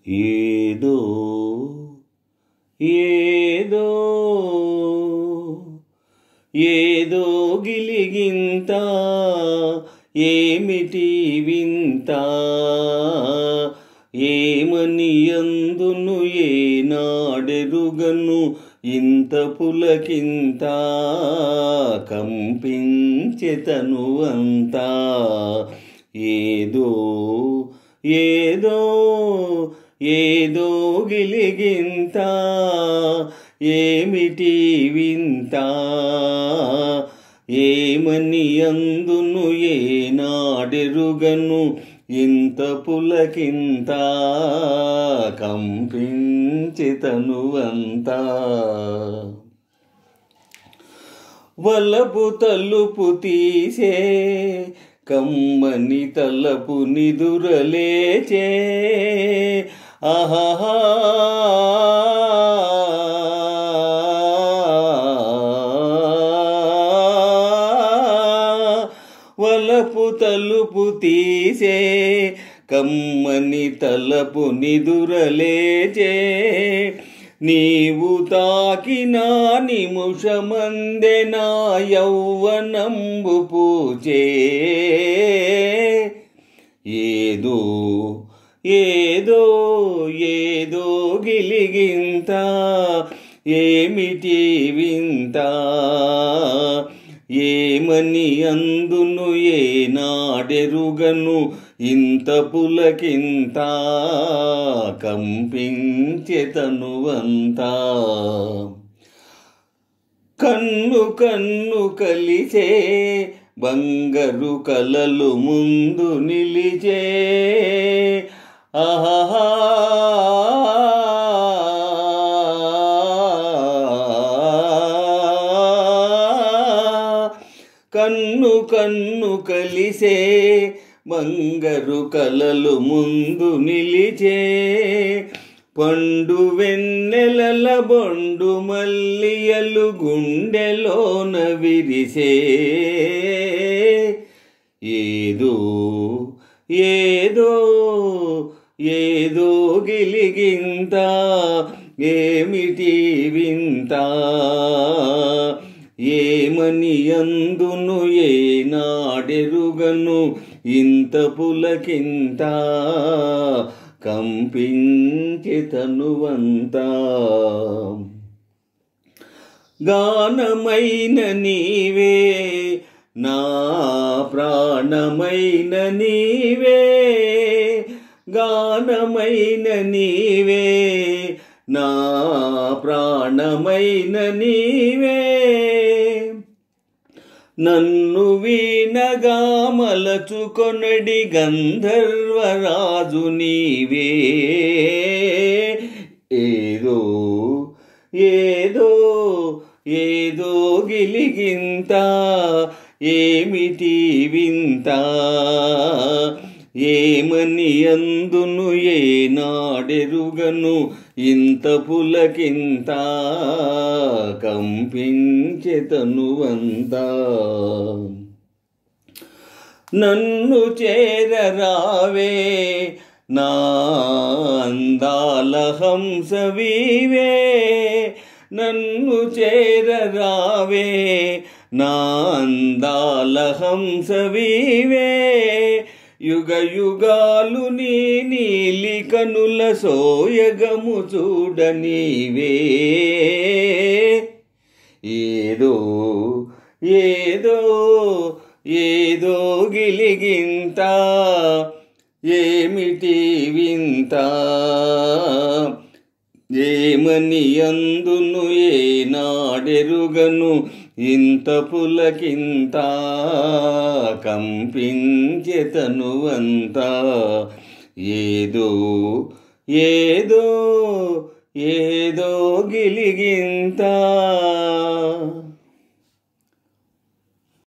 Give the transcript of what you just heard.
ఏదో ఏదో ఏదో గిలిగింత ఏమిటి వింత ఏమని అందును ఏనాడెరుగను ఇంత పులకింత కంపించె తనువంతా ఏదో ఏదో ఏదో గిలిగింత ఏమిటి వింత ఏమని అందును ఏనాడెరుగను ఇంత పులకింత కంపించె తనువంతా వలపు తలుపు తీసే కమ్మని తలపు నిదురలేచే ఆహా వలపు తలుపు తీసే కమ్మని తలపు నిదురలేచే నీవు తాకిన నిముషమందే నా యౌవనంబు పూచే ఏదో ఏదో ఏదో గిలిగింత ఏమిటి వింత ఏమని అందును ఏనాడెరుగను ఇంత పులకింత కంపించె తనువంతా కన్ను కన్ను కలిసే బంగారు కలలు ముందు నిలిచే ఆహా కన్ను కన్ను కలిసే బంగారు కలలు ముందు నిలిచే పండు వెన్నెలల బొండు మల్లియలు గుండెలోన విరిసే ఏదో ఏదో ఏదో గిలిగింత ఏమిటి వింత ఏమని అందును ఏనాడెరుగను ఇంత పులకింత కంపించె తనువంతా గానమైన నీవే నా ప్రాణమైన నీవే గానమైన నీవే నా ప్రాణమైన నీవే నన్ను వీణగా మలచుకొనడి గంధర్వరాజు నీవే ఏదో ఏదో ఏదో గిలిగింత ఏమిటి వింత ఏమని అందును ఏనాడెరుగను ఇంత పులకింత కంపించె తనువంతా నన్ను చేరరావే నా అందాల హంసవీవే నన్ను చేరరావే నా అందాల హంసవీవే యుగ యుగాలు నీ నీలి కనుల సోయగము చూడనీవే ఏదో ఏదో ఏదో గిలిగింత ఏమిటి వింత ఏమని అందును ఏనాడెరుగను ఇంత పులకింత కంపించె తనువంతా ఏదో ఏదో ఏదో గిలిగింత